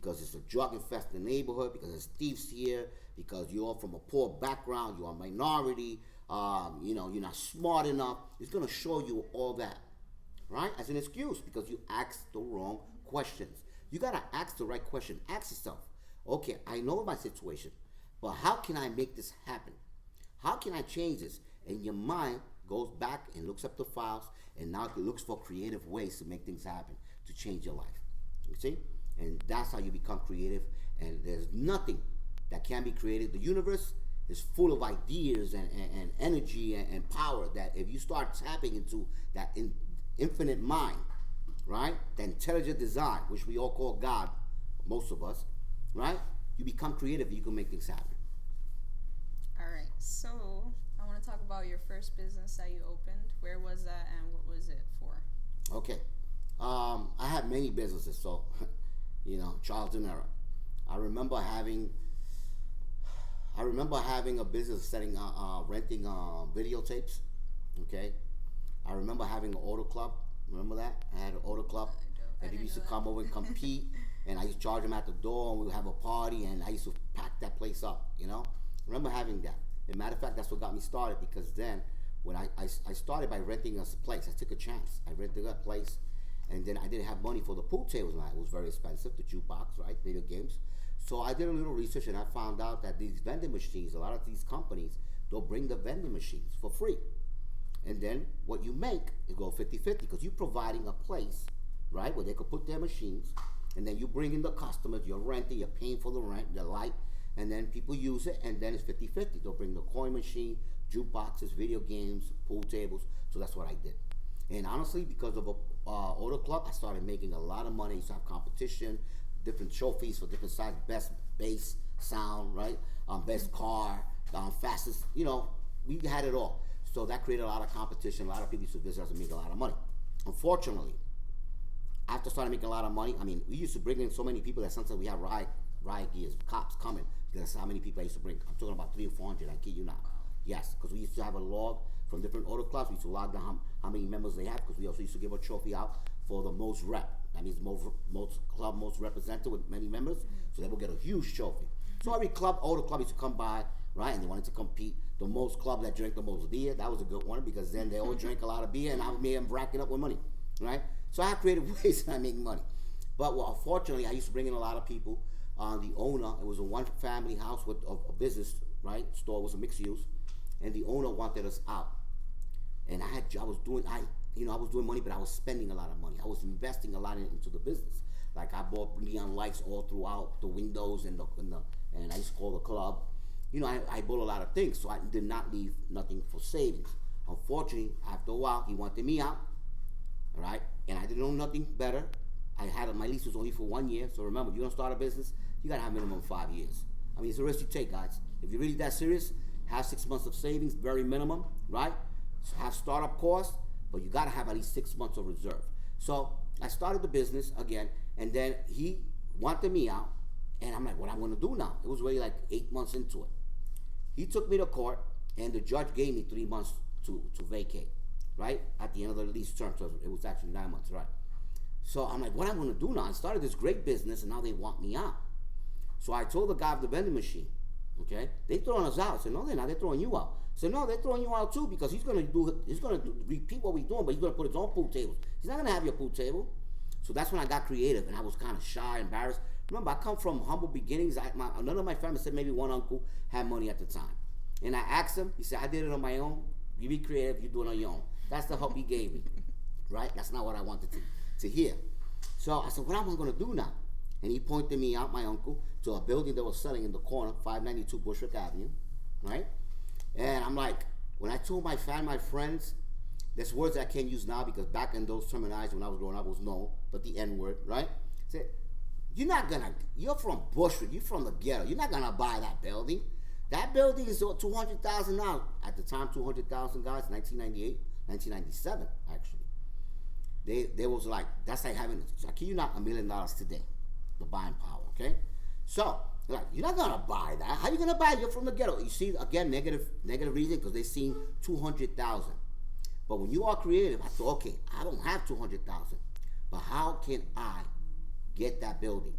because it's a drug-infested neighborhood, because there's thieves here, because you're from a poor background, you're a minority, you're not smart enough. It's going to show you all that, right? As an excuse, because you asked the wrong questions. You got to ask the right question. Ask yourself, okay, I know my situation, but how can I make this happen? How can I change this? And your mind goes back and looks up the files, and now it looks for creative ways to make things happen, to change your life. You see? And that's how you become creative. And there's nothing that can be created. The universe is full of ideas and energy and power that if you start tapping into that infinite mind, right? The intelligent design, which we all call God, most of us, right? You become creative, you can make things happen. All right, so I want to talk about your first business that you opened. Where was that and what was it for? Okay. I had many businesses, so, trials and error. I remember having a business renting videotapes, okay? I remember having an auto club. Remember that? I had an auto club. And people used to come over and compete, and I used to charge them at the door, and we would have a party, and I used to pack that place up, I remember having that. As a matter of fact, that's what got me started, because then when I started by renting a place. I took a chance. I rented that place, and then I didn't have money for the pool tables. It was very expensive, the jukebox, right, video games. So I did a little research, and I found out that these vending machines, a lot of these companies, they'll bring the vending machines for free. And then what you make is go 50-50, because you're providing a place, right, where they could put their machines, and then you bring in the customers, you're renting, you're paying for the rent, the light, and then people use it, and then it's 50-50. They'll bring the coin machine, jukeboxes, video games, pool tables. So that's what I did. And honestly, because of a auto club, I started making a lot of money. I used to have competition, different trophies for different sides, best bass sound, right? Best car, fastest, we had it all. So that created a lot of competition. A lot of people used to visit us and make a lot of money. Unfortunately, after starting making a lot of money, we used to bring in so many people that sometimes we have riot gears, cops coming, because that's how many people I used to bring. I'm talking about 300 or 400, I kid you not. Yes, because we used to have a log from different auto clubs. We used to log down how many members they have, because we also used to give a trophy out for the most rep. That means most club, most represented with many members. So they will get a huge trophy. So every auto club used to come by, right, and they wanted to compete. The most club that drank the most beer, that was a good one, because then they all drank a lot of beer, and I made them racking up with money, right? So I had creative ways that I make money. But unfortunately, I used to bring in a lot of people. The owner, it was a one-family house with a business, right? Store was a mixed use, and the owner wanted us out. And I was doing money, but I was spending a lot of money. I was investing a lot into the business. Like I bought neon lights all throughout the windows and I used to call the club. I bought a lot of things, so I did not leave nothing for savings. Unfortunately, after a while, he wanted me out, all right? And I didn't know nothing better. My lease was only for 1 year, so remember, if you're gonna start a business, you gotta have minimum 5 years. It's a risk you take, guys. If you're really that serious, have 6 months of savings, very minimum, right? So have startup costs, but you gotta have at least 6 months of reserve. So I started the business again, and then he wanted me out, and I'm like, what am I gonna do now? It was really like 8 months into it. He took me to court, and the judge gave me 3 months to vacate, right? At the end of the lease term, so it was actually 9 months, right? So I'm like, what am I gonna do now? I started this great business, and now they want me out. So I told the guy of the vending machine, okay, they throwing us out. I said, no, they're not, they're throwing you out. I said, no, they're throwing you out too, because he's gonna repeat what we're doing, but he's gonna put his own pool tables. He's not gonna have your pool table. So that's when I got creative, and I was kind of shy, embarrassed. Remember, I come from humble beginnings. None of my family, said maybe one uncle, had money at the time. And I asked him, he said, I did it on my own. You be creative, you do it on your own. That's the help he gave me, right? That's not what I wanted to hear. So I said, what am I gonna do now? And he pointed me out, my uncle, to a building that was selling in the corner, 592 Bushwick Avenue, right? And I'm like, when I told my family, my friends, there's words I can't use now, because back in those terminologies when I was growing up was known, but the N word, right? I said, you're from Bushwick, you're from the ghetto, you're not gonna buy that building. That building is $200,000 at the time, 200,000 guys, 1998, 1997 actually. They was like, that's like having, I kid you not, $1 million today, the buying power, okay? So, like, you're not gonna buy that. How you gonna buy it? You're from the ghetto. You see, again, negative reason, because they seen 200,000. But when you are creative, I thought, okay, I don't have 200,000, but how can I get that building?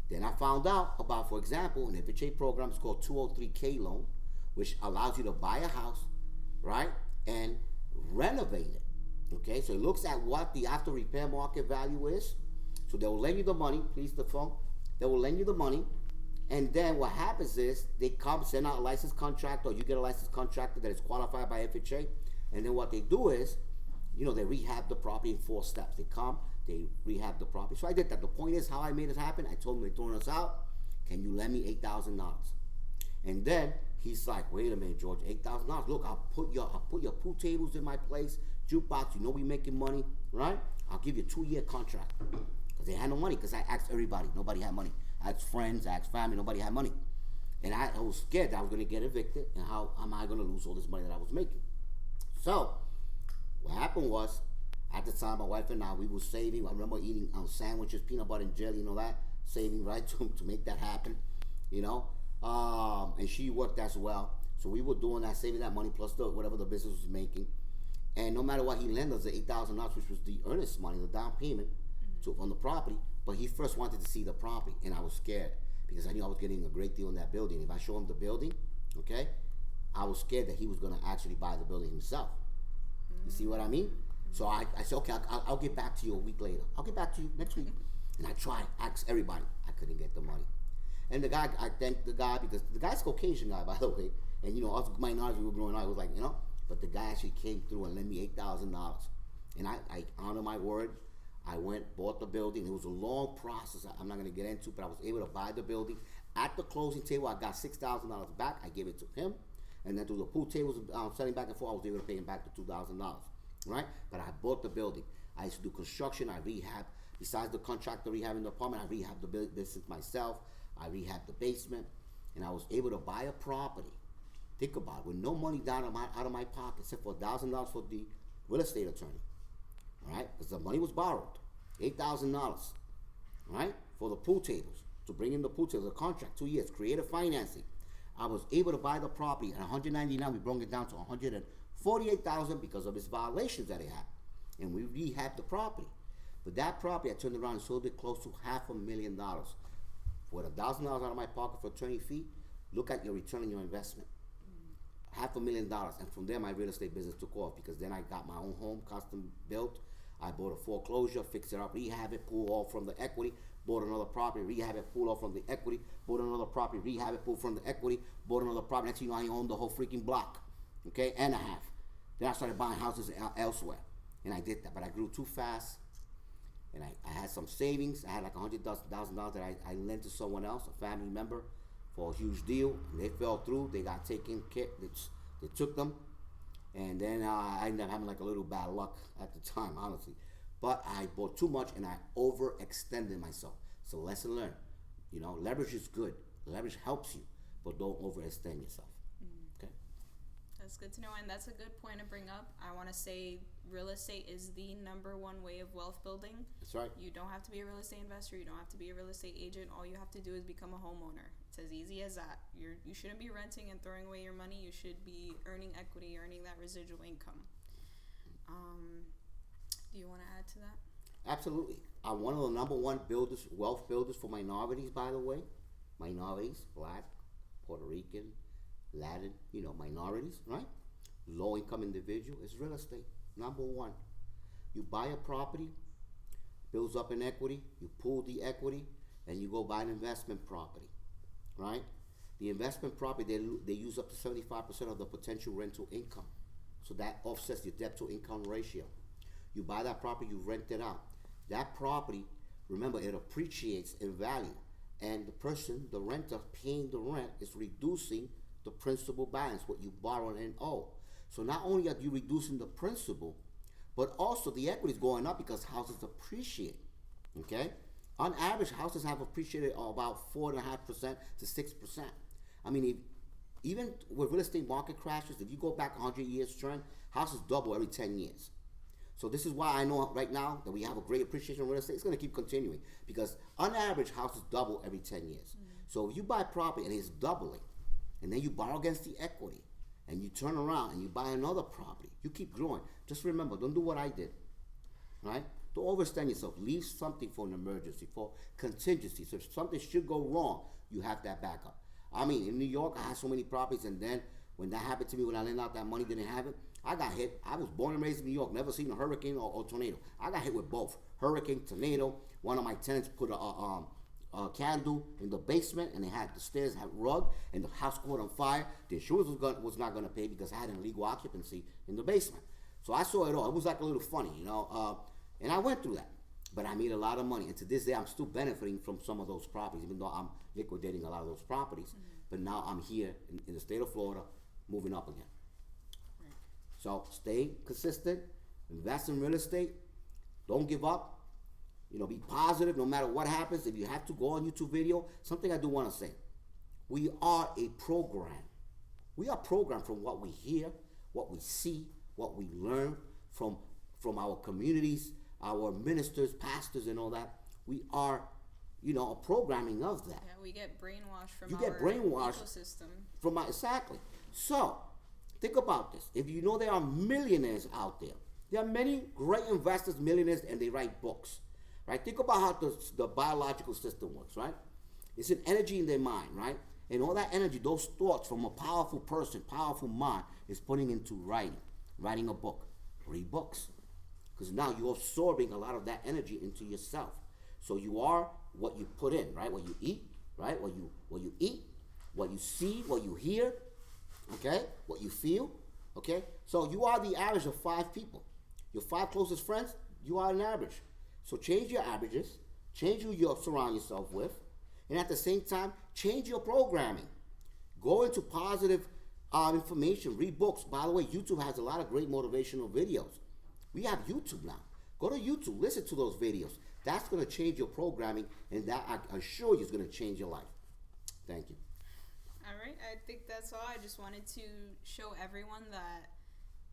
Then I found out about, for example, an FHA program is called 203K loan, which allows you to buy a house, right, and renovate it. Okay, so it looks at what the after repair market value is. So they will lend you the money, please the phone. They will lend you the money, and then what happens is they come send out a licensed contractor, or you get a licensed contractor that is qualified by FHA, and then what they do is, they rehab the property in 4 steps. They come, they rehab the property. So I did that. The point is how I made it happen. I told him they're throwing us out. Can you lend me $8,000? And then he's like, wait a minute, George, $8,000. Look, I'll put your pool tables in my place, jukebox. We making money, right? I'll give you a 2-year contract. Because they had no money. Because I asked everybody, nobody had money. I asked friends, I asked family, nobody had money. And I was scared that I was going to get evicted, and how am I going to lose all this money that I was making? So what happened was, at the time, my wife and I, we were saving. I remember eating sandwiches, peanut butter and jelly, saving, right, to make that happen, and she worked as well. So we were doing that, saving that money plus whatever the business was making. And no matter what, he lent us the $8,000, which was the earnest money, the down payment on the property. But he first wanted to see the property, and I was scared because I knew I was getting a great deal in that building. If I show him the building, okay, I was scared that he was going to actually buy the building himself. You see what I mean? So I said, okay, I'll get back to you a week later. I'll get back to you next week. And I tried, asked everybody. I couldn't get the money. And the guy, I thanked the guy, because the guy's a Caucasian guy, by the way. And, us minorities, we were growing up, I was like, but the guy actually came through and lent me $8,000. And I honor my word. I went, bought the building. It was a long process I'm not going to get into, but I was able to buy the building. At the closing table, I got $6,000 back. I gave it to him. And then through the pool tables, selling back and forth, I was able to pay him back the $2,000. Right? But I bought the building. I used to do construction. I rehab. Besides the contractor rehabbing the apartment, I rehabbed the business myself. I rehabbed the basement. And I was able to buy a property. Think about it. With no money down out of my pocket, except for $1,000 for the real estate attorney. Right? Because the money was borrowed. $8,000. Right? For the pool tables. To bring in the pool tables. A contract, 2 years. Creative financing. I was able to buy the property at $199,000. We brought it down to $148,000 because of its violations that it had. And we rehabbed the property. But that property, I turned around and sold it close to $500,000. With $1,000 out of my pocket for attorney fee, look at your return on your investment. $500,000. And from there, my real estate business took off, because then I got my own home, custom built. I bought a foreclosure, fixed it up, rehab it, pull off from the equity, bought another property, rehab it, pull off from the equity, bought another property, rehab it, pull from the equity, bought another property. Next thing you know, I owned the whole freaking block, okay, and a half. Then I started buying houses elsewhere, and I did that, but I grew too fast, and I had some savings. I had like $100,000 that I lent to someone else, a family member, for a huge deal, and they fell through. They got taken care, they took them. And then I ended up having like a little bad luck at the time, honestly. But I bought too much and I overextended myself. So lesson learned. Leverage is good. Leverage helps you, but don't overextend yourself. Okay? That's good to know, and that's a good point to bring up. I want to say real estate is the number one way of wealth building. That's right. You don't have to be a real estate investor. You don't have to be a real estate agent. All you have to do is become a homeowner. It's as easy as that. You shouldn't be renting and throwing away your money. You should be earning equity, earning that residual income. Do you want to add to that? Absolutely. I'm one of the number one wealth builders for minorities, by the way. Minorities, Black, Puerto Rican, Latin, minorities, right? Low income individual is real estate. Number one. You buy a property, builds up in equity, you pool the equity, and you go buy an investment property, right? The investment property, they use up to 75% of the potential rental income. So that offsets your debt to income ratio. You buy that property, you rent it out. That property, remember, it appreciates in value. And the person, the renter paying the rent, is reducing the principal balance, what you borrow and owe. So not only are you reducing the principal, but also the equity is going up because houses appreciate. Okay? On average, houses have appreciated about 4.5% to 6%. I mean, even with real estate market crashes, if you go back 100 years trend, houses double every 10 years. So this is why I know right now that we have a great appreciation of real estate. It's going to keep continuing because on average, houses double every 10 years. So if you buy property and it's doubling, and then you borrow against the equity, and you turn around and you buy another property, you keep growing. Just remember, don't do what I did, right? Don't overextend yourself. Leave something for an emergency, for contingency. So if something should go wrong, you have that backup. I mean, in New York, I had so many properties, and then when that happened to me, when I lent out that money, didn't have it, I got hit. I was born and raised in New York, never seen a hurricane or tornado. I got hit with both. Hurricane, tornado. One of my tenants put a candle in the basement, and they had the stairs had rug, and the house caught on fire. The insurance was not going to pay because I had an illegal occupancy in the basement. So I saw it all. It was like a little funny, and I went through that. But I made a lot of money, and to this day, I'm still benefiting from some of those properties, even though I'm liquidating a lot of those properties. But now I'm here in the state of Florida, moving up again. Right. So stay consistent, invest in real estate, don't give up. Be positive no matter what happens. If you have to go on YouTube video, something I do want to say. We are a program. We are programmed from what we hear, what we see, what we learn from our communities, our ministers, pastors, and all that. We are, a programming of that. Yeah, we get brainwashed from You our get brainwashed ecosystem. Exactly. So, think about this. If you know there are millionaires out there, there are many great investors, millionaires, and they write books, right? Think about how the biological system works, right? It's an energy in their mind, right? And all that energy, those thoughts from a powerful person, powerful mind, is putting into writing a book. Read books. Because now you're absorbing a lot of that energy into yourself. So you are what you put in, right? What you eat, right? What you eat, what you see, what you hear, okay? What you feel, okay? So you are the average of 5 people. Your 5 closest friends, you are an average. So change your averages, change who you surround yourself with, and at the same time, change your programming. Go into positive information, read books. By the way, YouTube has a lot of great motivational videos. We have YouTube now. Go to YouTube, listen to those videos. That's going to change your programming, and that, I assure you, is going to change your life. Thank you. All right, I think that's all. I just wanted to show everyone that,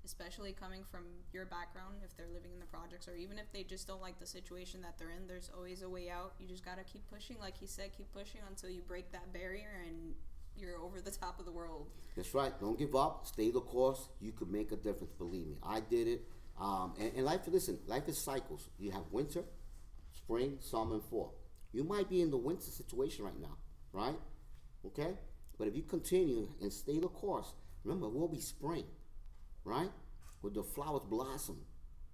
especially coming from your background, if they're living in the projects, or even if they just don't like the situation that they're in, there's always a way out. You just got to keep pushing. Like he said, keep pushing until you break that barrier and you're over the top of the world. That's right. Don't give up. Stay the course. You could make a difference. Believe me. I did it. And life, listen, life is cycles. You have winter, spring, summer, and fall. You might be in the winter situation right now, right? Okay? But if you continue and stay the course, remember, it will be spring, right? Where the flowers blossom,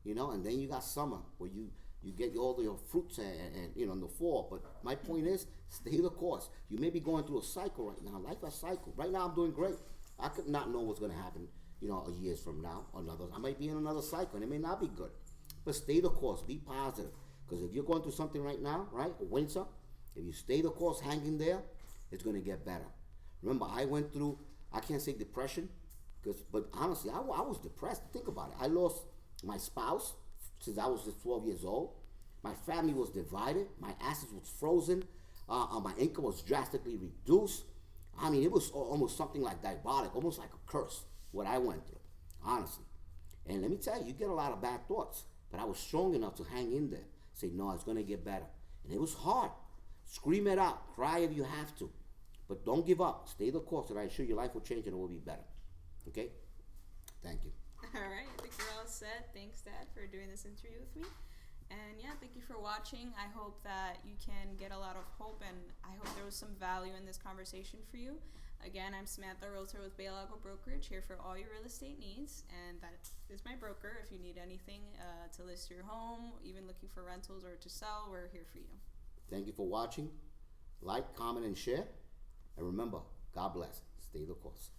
and then you got summer where you get all your fruits and in the fall. But my point is, stay the course. You may be going through a cycle right now. Life is a cycle. Right now, I'm doing great. I could not know what's going to happen, a years from now. I might be in another cycle, and it may not be good. But stay the course. Be positive. Because if you're going through something right now, right, a winter, if you stay the course, hang in there, it's going to get better. Remember, I went through, I can't say depression, but honestly, I was depressed. Think about it. I lost my spouse since I was just 12 years old. My family was divided. My assets was frozen. My income was drastically reduced. I mean, it was almost something like diabolic, almost like a curse, what I went through, honestly. And let me tell you, you get a lot of bad thoughts. But I was strong enough to hang in there. Say, no, it's going to get better. And it was hard. Scream it out. Cry if you have to. But don't give up. Stay the course, and I assure you life will change and it will be better. Okay? Thank you. All right. I think we're all set. Thanks, Dad, for doing this interview with me. And yeah, thank you for watching. I hope that you can get a lot of hope, and I hope there was some value in this conversation for you. Again, I'm Samantha, Realtor with Bellalago Brokerage, here for all your real estate needs, and that is my broker. If you need anything to list your home, even looking for rentals or to sell, we're here for you. Thank you for watching. Like, comment, and share. And remember, God bless. Stay the course.